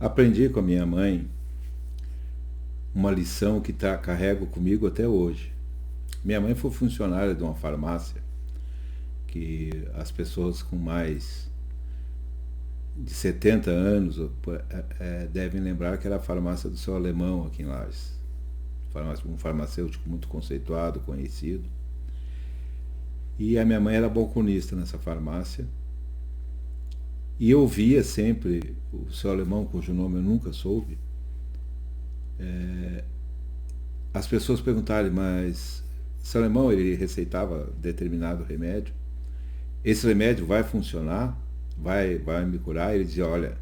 Aprendi com a minha mãe uma lição que carrego comigo até hoje. Minha mãe foi funcionária de uma farmácia que as pessoas com mais de 70 anos devem lembrar que era a farmácia do seu Alemão aqui em Lages. Um farmacêutico muito conceituado, conhecido. E a minha mãe era balconista nessa farmácia. E eu via sempre o seu Alemão, cujo nome eu nunca soube, as pessoas perguntarem, mas seu Alemão, ele receitava determinado remédio, esse remédio vai funcionar? Vai me curar? Ele dizia, olha,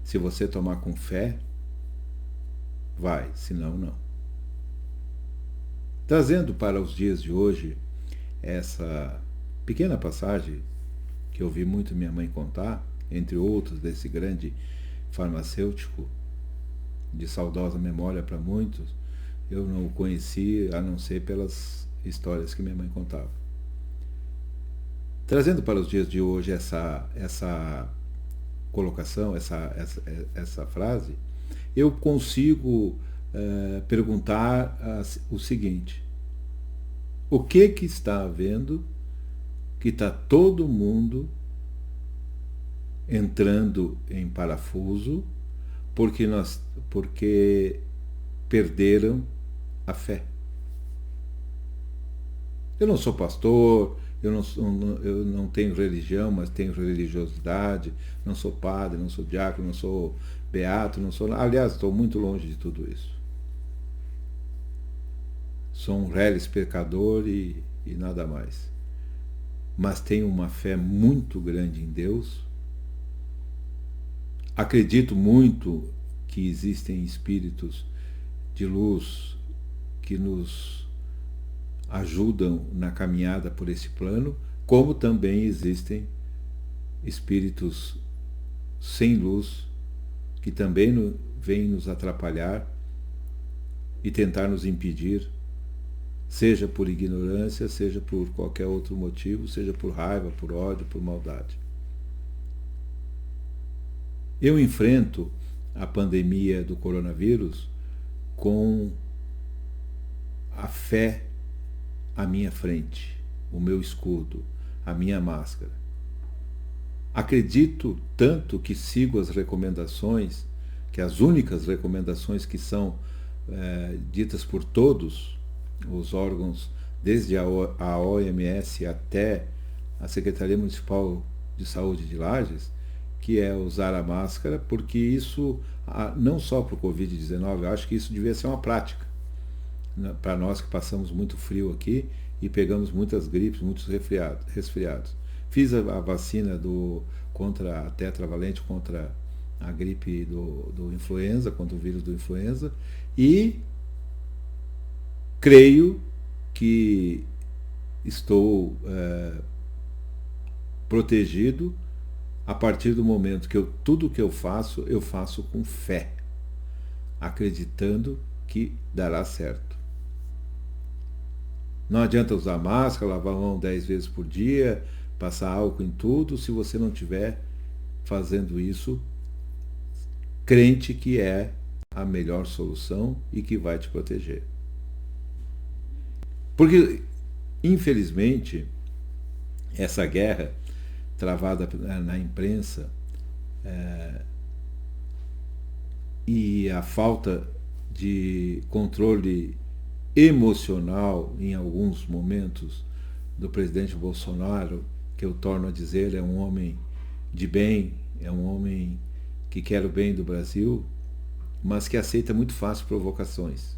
se você tomar com fé, vai, senão não. Trazendo para os dias de hoje essa pequena passagem que eu vi muito minha mãe contar, entre outros, desse grande farmacêutico de saudosa memória para muitos, eu não o conheci a não ser pelas histórias que minha mãe contava. Trazendo para os dias de hoje essa colocação, essa frase, eu consigo perguntar o seguinte: o que está havendo que está todo mundo entrando em parafuso porque perderam a fé? Eu não sou pastor, eu não tenho religião, mas tenho religiosidade, não sou padre, não sou diácono, não sou beato, não sou... Aliás, estou muito longe de tudo isso. Sou um reles pecador e nada mais. Mas tenho uma fé muito grande em Deus. Acredito muito que existem espíritos de luz que nos ajudam na caminhada por esse plano, como também existem espíritos sem luz que também vêm nos atrapalhar e tentar nos impedir, seja por ignorância, seja por qualquer outro motivo, seja por raiva, por ódio, por maldade. Eu enfrento a pandemia do coronavírus com a fé à minha frente, o meu escudo, a minha máscara. Acredito tanto que sigo as recomendações, que as únicas recomendações que são ditas por todos os órgãos, desde a OMS até a Secretaria Municipal de Saúde de Lages, que é usar a máscara, porque isso, não só para o Covid-19, eu acho que isso devia ser uma prática. Para nós que passamos muito frio aqui e pegamos muitas gripes, muitos resfriados. Fiz a vacina contra a tetravalente, contra a gripe do influenza, contra o vírus do influenza, e creio que estou protegido a partir do momento que tudo que eu faço com fé, acreditando que dará certo. Não adianta usar máscara, lavar a mão 10 vezes por dia, passar álcool em tudo, se você não estiver fazendo isso, crente que é a melhor solução e que vai te proteger. Porque, infelizmente, essa guerra travada na imprensa e a falta de controle emocional em alguns momentos do presidente Bolsonaro, que eu torno a dizer, é um homem de bem, é um homem que quer o bem do Brasil, mas que aceita muito fácil provocações.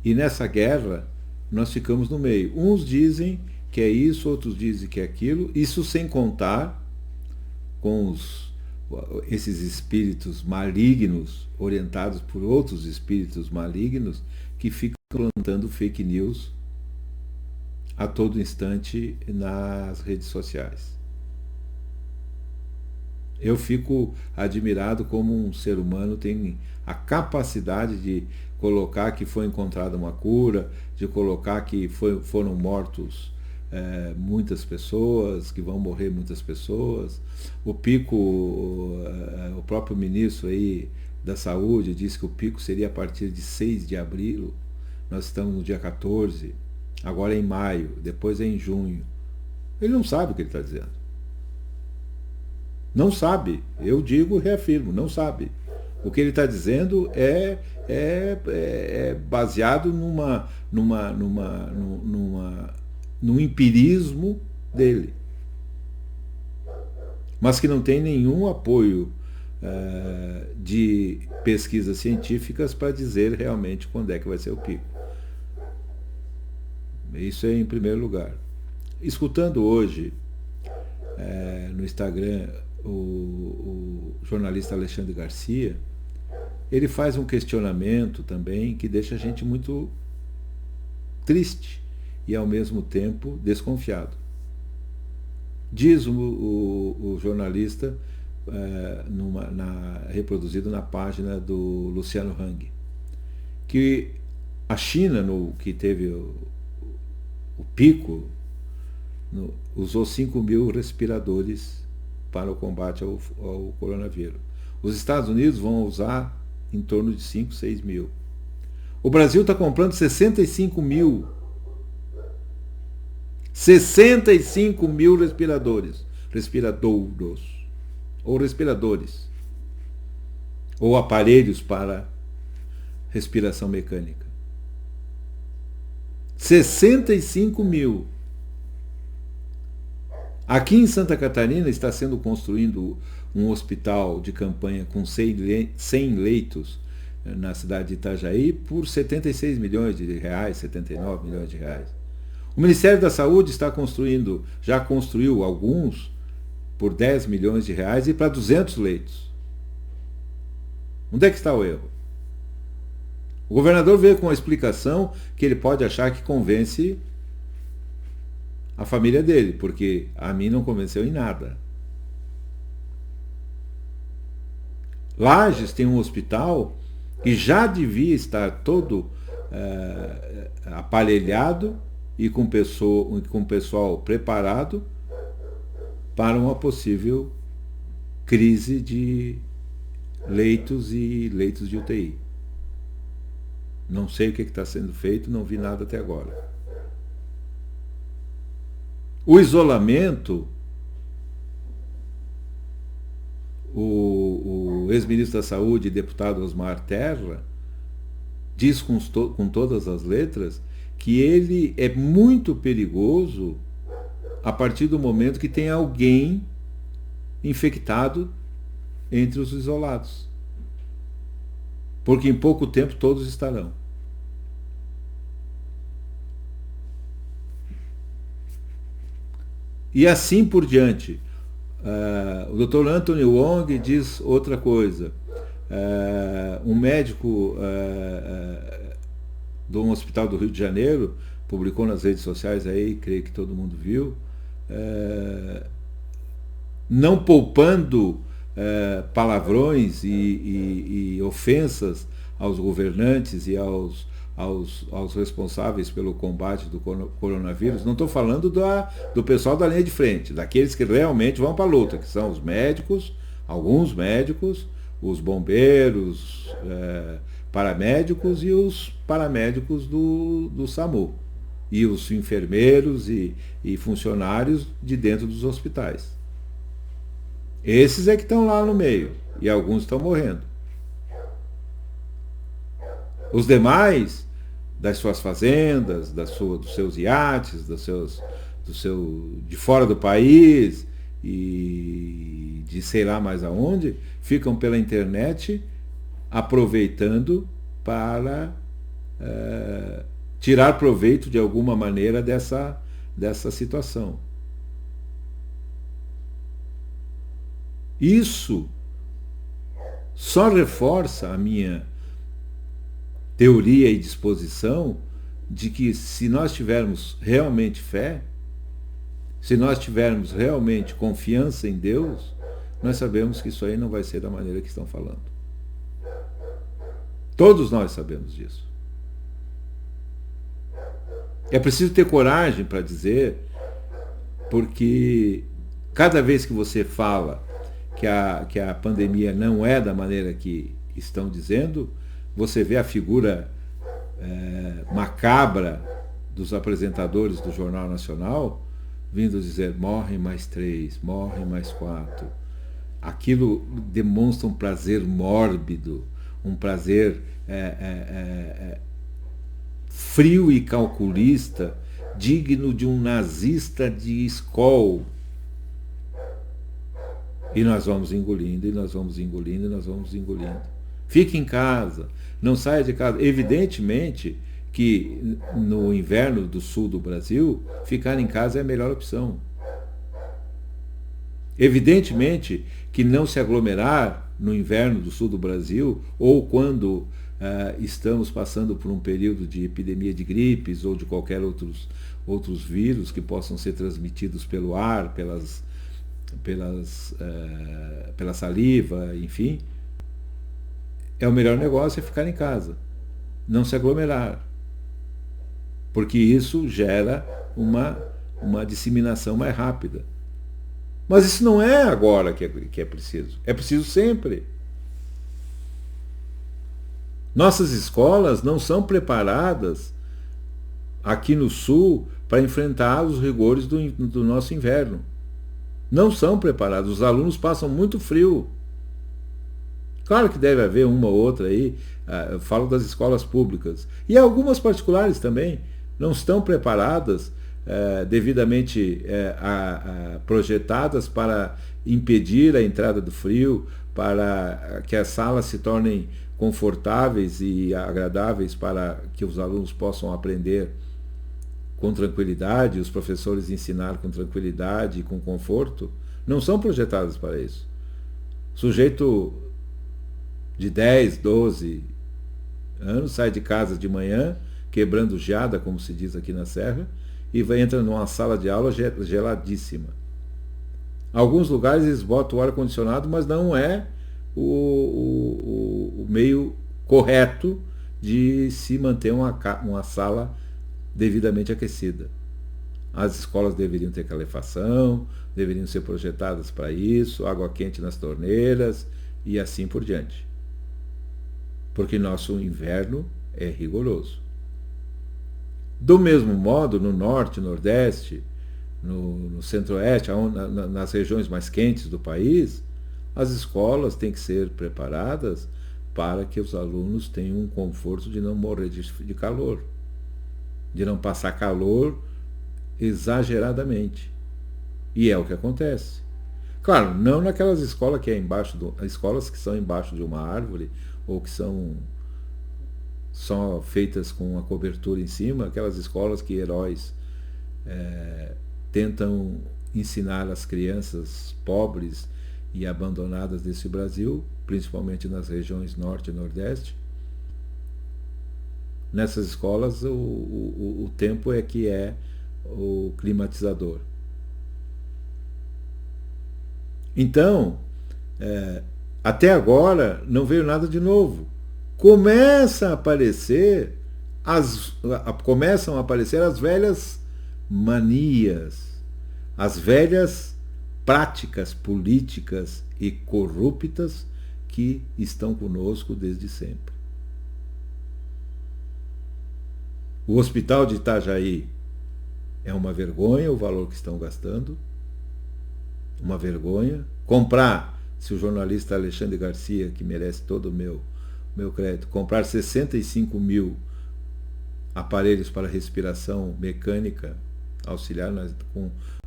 E nessa guerra nós ficamos no meio. Uns dizem que é isso, outros dizem que é aquilo, isso sem contar com esses espíritos malignos, orientados por outros espíritos malignos, que ficam plantando fake news a todo instante nas redes sociais. Eu fico admirado como um ser humano tem a capacidade de colocar que foi encontrada uma cura, de colocar que foram mortos muitas pessoas, que vão morrer muitas pessoas. O pico, o próprio ministro aí da Saúde disse que o pico seria a partir de 6 de abril, nós estamos no dia 14, agora é em maio, depois é em junho. Ele não sabe o que ele está dizendo. Não sabe, eu digo, reafirmo, não sabe. O que ele está dizendo é baseado num empirismo dele, mas que não tem nenhum apoio de pesquisas científicas para dizer realmente quando é que vai ser o pico. Isso é em primeiro lugar. Escutando hoje no Instagram o jornalista Alexandre Garcia, ele faz um questionamento também que deixa a gente muito triste e ao mesmo tempo desconfiado. Diz o jornalista, reproduzido na página do Luciano Hang, que a China, que teve o pico, usou 5.000 respiradores para o combate ao coronavírus. Os Estados Unidos vão usar em torno de 5, 6 mil. O Brasil está comprando 65 mil. 65 mil respiradores. Respiradouros. Ou respiradores. Ou aparelhos para respiração mecânica. 65 mil. Aqui em Santa Catarina está sendo construído um hospital de campanha com 100 leitos na cidade de Itajaí por 76 milhões de reais, 79 milhões de reais. O Ministério da Saúde já construiu alguns por 10 milhões de reais e para 200 leitos. Onde é que está o erro? O governador veio com uma explicação que ele pode achar que convence a família dele, porque a mim não convenceu em nada. Lages tem um hospital que já devia estar todo aparelhado e com pessoal preparado para uma possível crise de leitos e leitos de UTI. Não sei o que está sendo feito, não vi nada até agora. O isolamento, o ex-ministro da Saúde, deputado Osmar Terra, diz com todas as letras que ele é muito perigoso a partir do momento que tem alguém infectado entre os isolados. Porque em pouco tempo todos estarão. E assim por diante. O Dr. Anthony Wong diz outra coisa. Um médico de um hospital do Rio de Janeiro publicou nas redes sociais, aí creio que todo mundo viu, não poupando palavrões e ofensas aos governantes e aos responsáveis pelo combate do coronavírus. Não estou falando do pessoal da linha de frente, daqueles que realmente vão para a luta, que são os médicos, alguns médicos, os bombeiros, paramédicos e os paramédicos do SAMU, e os enfermeiros e funcionários de dentro dos hospitais. Esses é que estão lá no meio, e alguns estão morrendo. Os demais, das suas fazendas, dos seus iates, de fora do país e de sei lá mais aonde, ficam pela internet aproveitando para tirar proveito de alguma maneira dessa situação. Isso só reforça a minha teoria e disposição de que, se nós tivermos realmente fé, se nós tivermos realmente confiança em Deus, nós sabemos que isso aí não vai ser da maneira que estão falando. Todos nós sabemos disso. É preciso ter coragem para dizer porque cada vez que você fala que a pandemia não é da maneira que estão dizendo, você vê a figura macabra dos apresentadores do Jornal Nacional vindo dizer: morrem mais 3, morrem mais 4. Aquilo demonstra um prazer mórbido, um prazer frio e calculista, digno de um nazista de escola. E nós vamos engolindo, e nós vamos engolindo, e nós vamos engolindo. Fique em casa, não saia de casa. Evidentemente que no inverno do sul do Brasil, ficar em casa é a melhor opção. Evidentemente que não se aglomerar no inverno do sul do Brasil, ou quando estamos passando por um período de epidemia de gripes ou de qualquer outros vírus que possam ser transmitidos pelo ar, pela saliva, enfim, o melhor negócio é ficar em casa, não se aglomerar, porque isso gera uma disseminação mais rápida. Mas isso não é agora que é preciso sempre. Nossas escolas não são preparadas aqui no sul para enfrentar os rigores do nosso inverno. Não são preparados. Os alunos passam muito frio. Claro que deve haver uma ou outra aí, eu falo das escolas públicas. E algumas particulares também não estão preparadas, devidamente projetadas para impedir a entrada do frio, para que as salas se tornem confortáveis e agradáveis para que os alunos possam aprender com tranquilidade, os professores ensinar com tranquilidade e com conforto, não são projetadas para isso. Sujeito de 10, 12 anos sai de casa de manhã, quebrando geada, como se diz aqui na Serra, e entra numa sala de aula geladíssima. Alguns lugares eles botam o ar-condicionado, mas não é o meio correto de se manter uma sala devidamente aquecida. As escolas deveriam ter calefação, deveriam ser projetadas para isso, água quente nas torneiras e assim por diante. Porque nosso inverno é rigoroso. Do mesmo modo, no norte, nordeste, no centro-oeste, nas regiões mais quentes do país, as escolas têm que ser preparadas para que os alunos tenham um conforto de não morrer de calor, de não passar calor exageradamente. E é o que acontece. Claro, não naquelas escolas escolas que são embaixo de uma árvore ou que são só feitas com uma cobertura em cima, aquelas escolas que heróis tentam ensinar as crianças pobres e abandonadas desse Brasil, principalmente nas regiões norte e nordeste. Nessas escolas o tempo é que é o climatizador. Então, até agora não veio nada de novo. Começam a aparecer as velhas manias, as velhas práticas políticas e corruptas que estão conosco desde sempre. O hospital de Itajaí é uma vergonha o valor que estão gastando, uma vergonha. Comprar, se o jornalista Alexandre Garcia, que merece todo o meu crédito, comprar 65 mil aparelhos para respiração mecânica, auxiliar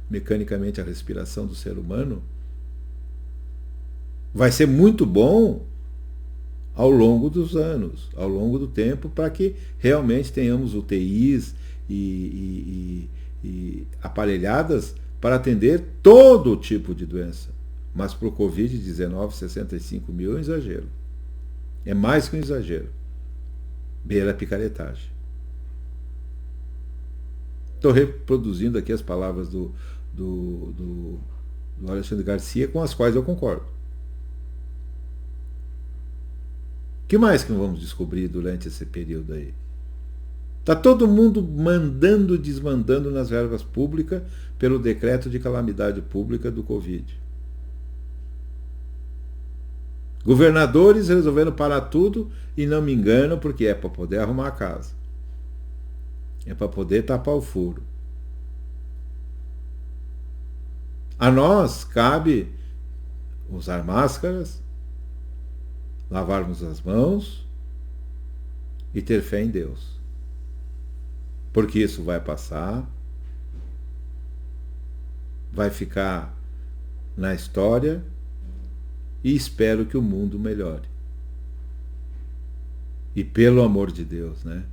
mecanicamente a respiração do ser humano, vai ser muito bom ao longo dos anos, ao longo do tempo, para que realmente tenhamos UTIs e aparelhadas para atender todo tipo de doença. Mas para o Covid-19, 65 mil é um exagero. É mais que um exagero. Beira a picaretagem. Estou reproduzindo aqui as palavras do Alexandre Garcia, com as quais eu concordo. O que mais que vamos descobrir durante esse período aí? Está todo mundo mandando e desmandando nas verbas públicas pelo decreto de calamidade pública do Covid. Governadores resolveram parar tudo e não me engano porque é para poder arrumar a casa. É para poder tapar o furo. A nós cabe usar máscaras, lavarmos as mãos e ter fé em Deus. Porque isso vai passar, vai ficar na história e espero que o mundo melhore. E pelo amor de Deus, né?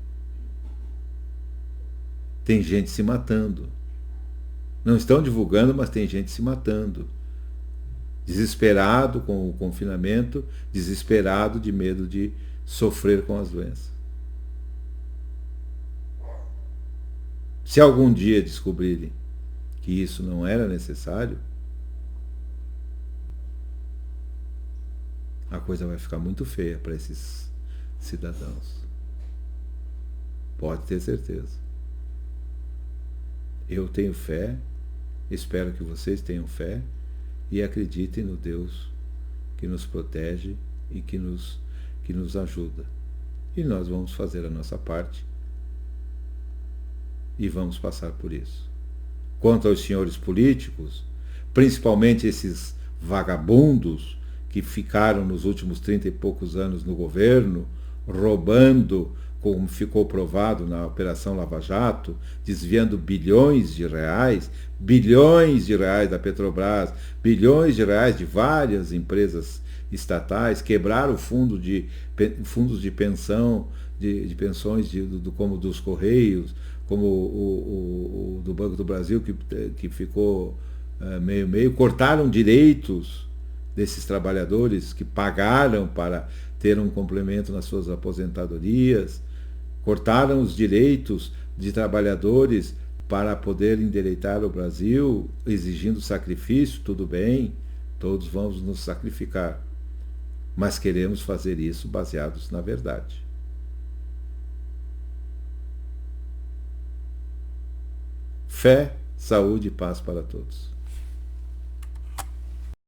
Tem gente se matando. Não estão divulgando, mas tem gente se matando. Desesperado com o confinamento, desesperado de medo de sofrer com as doenças. Se algum dia descobrirem que isso não era necessário, a coisa vai ficar muito feia para esses cidadãos. Pode ter certeza. Eu tenho fé, espero que vocês tenham fé e acreditem no Deus que nos protege e que nos ajuda. E nós vamos fazer a nossa parte e vamos passar por isso. Quanto aos senhores políticos, principalmente esses vagabundos que ficaram nos últimos 30 e poucos anos no governo, roubando, como ficou provado na Operação Lava Jato, desviando bilhões de reais da Petrobras, bilhões de reais de várias empresas estatais, quebraram fundos de pensão, de pensões como dos Correios, como o do Banco do Brasil, que ficou meio, cortaram direitos desses trabalhadores que pagaram para ter um complemento nas suas aposentadorias, cortaram os direitos de trabalhadores para poder endireitar o Brasil, exigindo sacrifício, tudo bem, todos vamos nos sacrificar, mas queremos fazer isso baseados na verdade. Fé, saúde e paz para todos.